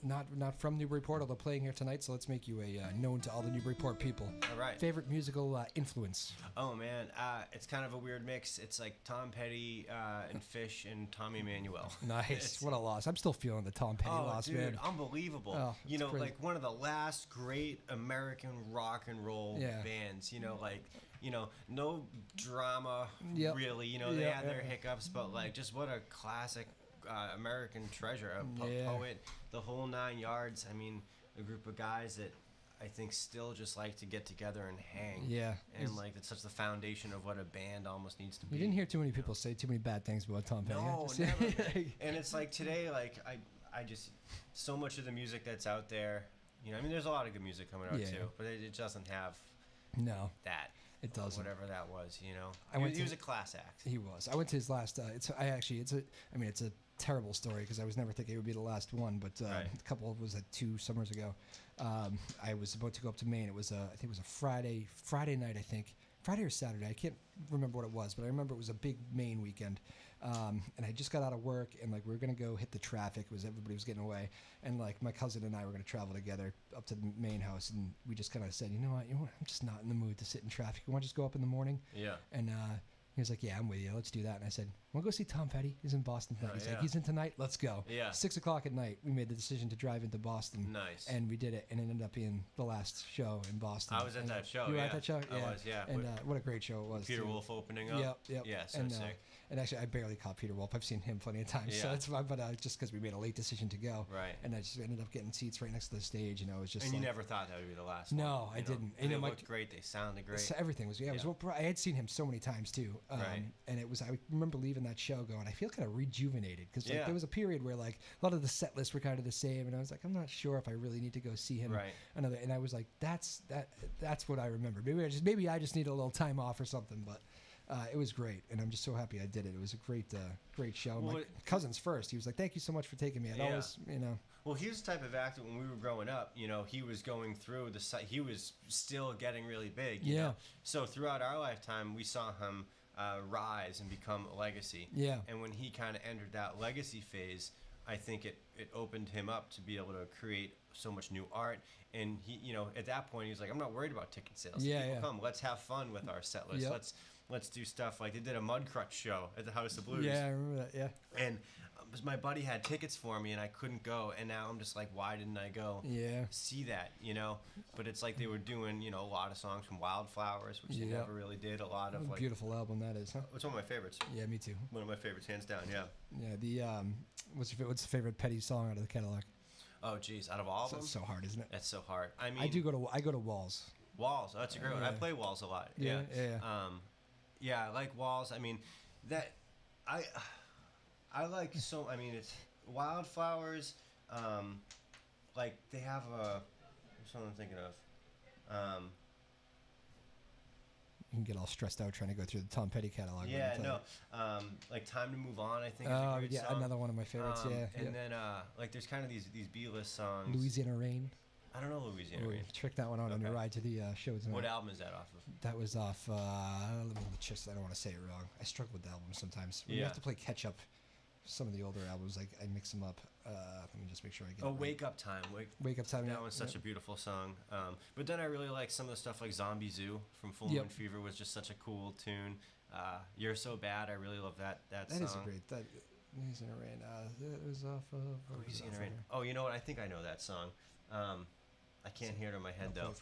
not from Newburyport, although playing here tonight. So let's make you a known to all the Newburyport people. All right. Favorite musical influence? Oh man, it's kind of a weird mix. It's like Tom Petty and Fish and Tommy Emmanuel. Nice. What a loss. I'm still feeling the Tom Petty loss, dude, man. unbelievable. Oh, you it's know, crazy. like one of the last great American rock and roll Yeah. bands. You know, like, you know, no drama Yep. really. You know, they Yep, had their yep. hiccups, but like just what a classic American treasure, a Yeah. poet, the whole 9 yards. I mean, a group of guys that I think still just like to get together and hang. Yeah. And like it's such the foundation of what a band almost needs to be. You didn't hear too many people say too many bad things about Tom Petty. No, Just- never. And it's like today, like I just so much of the music that's out there. You know, I mean, there's a lot of good music coming out Yeah. too, but it doesn't have No, that. it doesn't. Whatever that was, you know. I went He to- was a class act. He was. I went to his last. It's a terrible story because I was never thinking it would be the last one. But Right. a couple was 2 summers ago. I was about to go up to Maine. It was I think it was a Friday night. I think Friday or Saturday. I can't remember what it was, but I remember it was a big Maine weekend. And I just got out of work and like we were gonna go hit the traffic. It was everybody was getting away, and like my cousin and I were gonna travel together up to the main house, and we just kind of said, you know what, I'm just not in the mood to sit in traffic. You want to just go up in the morning? Yeah. And he was like, yeah, I'm with you. Let's do that. And I said, want to go see Tom Petty? He's in Boston tonight. He's like, yeah. he's in tonight. Let's go. Yeah. 6 o'clock at night, we made the decision to drive into Boston. Nice. And we did it, and it ended up being the last show in Boston. I was at And that show. You were yeah. at that show? I was, yeah. And what a great show it was. Peter too. Wolf opening up. Yep. Yeah, so and, sick. And actually, I barely caught Peter Wolf. I've seen him plenty of times. So Yeah. that's why, but just because we made a late decision to go. Right. And I just ended up getting seats right next to the stage, and I was just And like, you never thought that would be the last No, one. I you know? didn't. And And it my- looked great. They sounded great. So everything was, it was. Yeah. I had seen him so many times too, Right. and it was. I remember leaving that show going, I feel kind of rejuvenated because like, Yeah. there was a period where like a lot of the set lists were kind of the same, and I was like, I'm not sure if I really need to go see him Right. another. And I was like, that's what I remember. Maybe I just need a little time off or something, but. It was great, and I'm just so happy I did it. It was a great show. Well, My cousin's first. He was like, "Thank you so much for taking me." I'd Yeah. always, Well, he was the type of actor when we were growing up. You know, he was going through he was still getting really big. You Yeah. know? So throughout our lifetime, we saw him rise and become a legacy. Yeah. And when he kind of entered that legacy phase, I think it opened him up to be able to create so much new art. And he, you know, at that point, he was like, I'm not worried about ticket sales. Yeah, People yeah. come. Let's have fun with our set list. Yep. Let's do stuff like they did a Mudcrutch show at the House of Blues. yeah, I remember that. Yeah, And my buddy had tickets for me, and I couldn't go. And now I'm just like, why didn't I go yeah. see that? You know. But it's like they were doing, you know, a lot of songs from Wildflowers, which they Yeah. never really did. A lot of like. Beautiful album that is, huh? It's one of my favorites. Yeah, me too. One of my favorites, hands down. Yeah. Yeah, the what's the favorite Petty song out of the catalog? Oh, geez, out of all of them, It's so hard, isn't it? that's so hard. I mean, I go to Walls. Walls. Oh, that's a great one. I Yeah. play Walls a lot. Yeah, yeah. Yeah, I like Walls. I mean, that I like so. I mean, it's Wildflowers. Like they have a. What's one I'm thinking of? You can get all stressed out trying to go through the Tom Petty catalog. Yeah, no. Like Time to Move On, I think is a Oh, great yeah, song. another one of my favorites. And then like there's kind of these B-list songs. Louisiana Rain. I don't know Louisiana Rain. Check that one out on your ride to the show tonight. What album is that off of? That was off. I don't want to say it wrong. I struggle with the album sometimes. When you have to play catch up. Some of the older albums, like I mix them up. Let me just make sure I get. Oh, Wake Up Time. Wake Up Time. That one's such a beautiful song. But then I really like some of the stuff like Zombie Zoo from Full Moon Fever was just such a cool tune. You're So Bad. I really love that song. That is a great. Louisiana Rain. That was off of Louisiana Rain. Oh, you know what? I think I know that song. I can't hear it in my head though.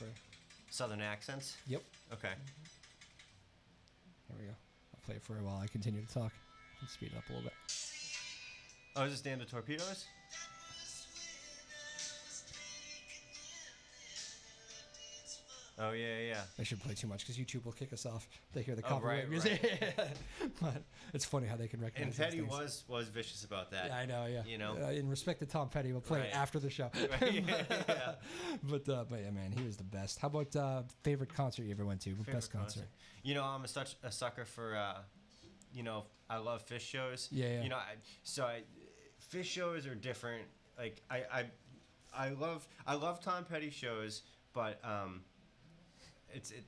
Southern Accents. Yep. Okay. Here we go. I'll play it for you while I continue to talk. Let's speed it up a little bit. Oh, is this Dan the Torpedoes? Oh, yeah. I shouldn't play too much because YouTube will kick us off. They hear the copyright music. Right. But it's funny how they can recognize. And Petty was vicious about that. Yeah, I know. Yeah, you know, in respect to Tom Petty, we'll play it after the show. Right. Yeah. But yeah, man, he was the best. How about favorite concert you ever went to? Best concert? You know, I'm such a sucker for. You know, I love Fish shows. Yeah. You know, Fish shows are different. Like I love Tom Petty shows, but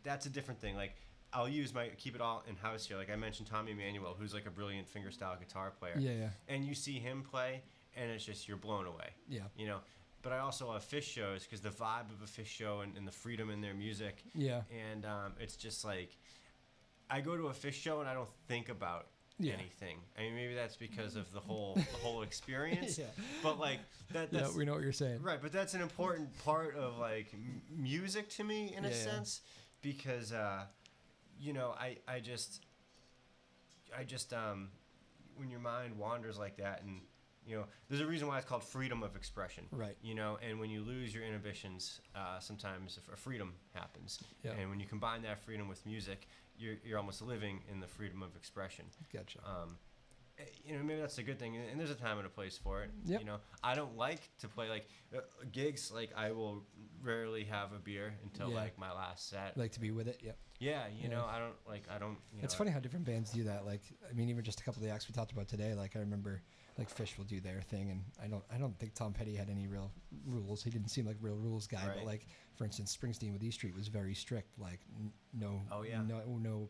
that's a different thing. Like I'll keep it all in house here. Like I mentioned Tommy Emmanuel, who's like a brilliant fingerstyle guitar player. Yeah. And you see him play, and it's just you're blown away. Yeah. You know, but I also love Fish shows because the vibe of a Fish show and the freedom in their music. Yeah. And it's just like I go to a Fish show and I don't think about anything. I mean, maybe that's because of the whole experience. Yeah. But like that's we know what you're saying. Right, but that's an important part of like music to me in a sense because you know, I just when your mind wanders like that, and you know, there's a reason why it's called freedom of expression. Right. You know, and when you lose your inhibitions, sometimes a freedom happens. Yeah. And when you combine that freedom with music, you're almost living in the freedom of expression. Gotcha. You know, maybe that's a good thing, and there's a time and a place for it. Yep. You know, I don't like to play like gigs. Like I will rarely have a beer until like my last set. Like to be with it. Yep. Yeah, you know, I don't. You it's know, funny how different bands do that. Like, I mean, even just a couple of the acts we talked about today. Like, I remember, like Fish will do their thing, and I don't think Tom Petty had any real rules. He didn't seem like a real rules guy. Right. But like, for instance, Springsteen with E Street was very strict. Like, no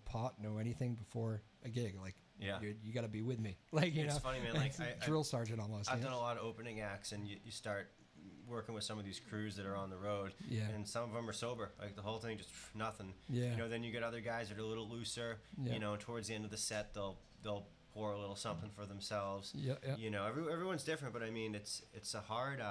pot, no anything before a gig. Like, you got to be with me. Like, you know, it's funny, man. Like drill sergeant almost. I've done a lot of opening acts, and you start working with some of these crews that are on the road, and some of them are sober, like the whole thing just nothing. You know, then you get other guys that are a little looser. You know, towards the end of the set, they'll pour a little something for themselves. You know, everyone's different, but I mean, it's a hard,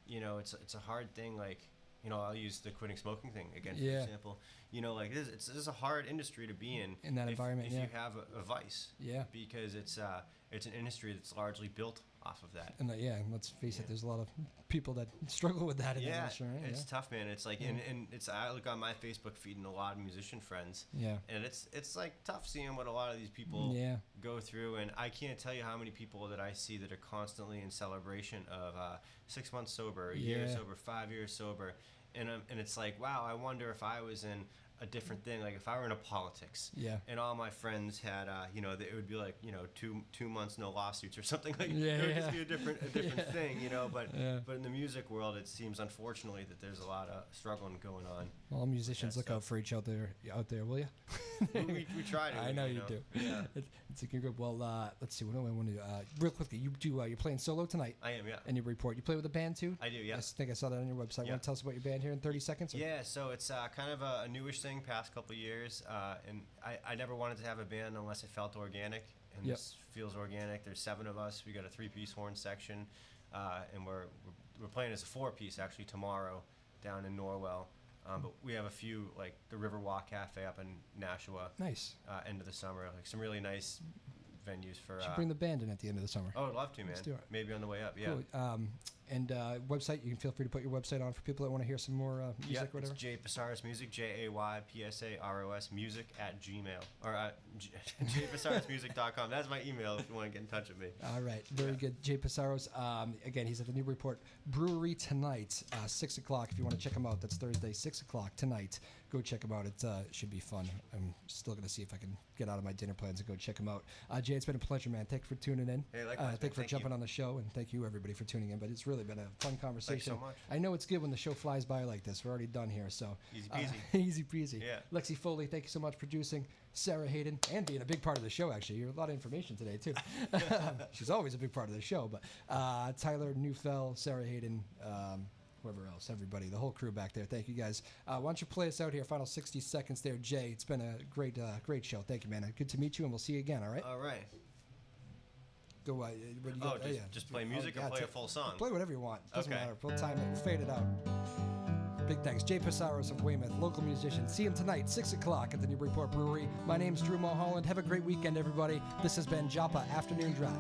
you know, it's a hard thing. Like, you know, I'll use the quitting smoking thing again, for example. You know, like it's a hard industry to be in that environment. If you have a vice, because it's an industry that's largely built off of that. And let's face it, there's a lot of people that struggle with that in the industry. Right? It's tough, man. It's like, and it's I look on my Facebook feed and a lot of musician friends. And it's like tough seeing what a lot of these people go through, and I can't tell you how many people that I see that are constantly in celebration of 6 months sober, a year sober, 5 years sober, and it's like, wow, I wonder if I was in a different thing, like if I were in a politics, and all my friends had, you know, it would be like, you know, two months no lawsuits or something like. It would just be a different thing, you know. But in the music world, it seems unfortunately that there's a lot of struggling going on. All musicians look out for each other out there, will you? we try to. I know you do. Yeah, it's a good. Well, let's see. What do I want to do? Real quickly, you're playing solo tonight. I am, yeah. And you report. You play with a band too? I do, yeah. I think I saw that on your website. Want to tell us about your band here in 30 seconds? Or? Yeah, so it's kind of a newish thing past couple of years, and I never wanted to have a band unless it felt organic, and this feels organic. There's 7 of us. We got a 3-piece horn section, and we're playing as a 4-piece actually tomorrow down in Norwell. But we have a few, like the Riverwalk Cafe up in Nashua. Nice. End of the summer, like some really nice venues for. Should bring the band in at the end of the summer. Oh, I'd love to, man. Let's do it. Maybe on the way up, yeah. Cool. And website, you can feel free to put your website on for people that want to hear some more music or whatever. It's Psaros Music, JayPsaros Music at Gmail. Or jpsarosmusic.com. That's my email if you want to get in touch with me. All right. Very good. Jay Psaros. Again, he's at the Newburyport Brewery tonight, 6 o'clock. If you want to check him out, that's Thursday, 6 o'clock tonight. Go check him out. It should be fun. I'm still going to see if I can get out of my dinner plans and go check him out. Jay, it's been a pleasure, man. Thank you for tuning in. Hey, likewise, thank you for jumping on the show, and thank you, everybody, for tuning in. But it's really been a fun conversation. Thanks so much. I know it's good when the show flies by like this. We're already done here, so easy peasy. Easy peasy. Yeah. Lexi Foley, thank you so much for producing. Sarah Hayden, and being a big part of the show, actually. You're a lot of information today, too. She's always a big part of the show. But Tyler Neufeld, Sarah Hayden, whoever else, everybody, the whole crew back there. Thank you, guys. Why don't you play us out here? Final 60 seconds there, Jay. It's been a great show. Thank you, man. Good to meet you, and we'll see you again, all right? All right. Go, what do you go? Just play music or play a full song? Play whatever you want. Doesn't Okay. matter. We'll time it. We'll fade it out. Big thanks. Jay Psaros of Weymouth, local musician. See him tonight, 6 o'clock at the Newburyport Brewery. My name's Drew Moholland. Have a great weekend, everybody. This has been Joppa Afternoon Drive.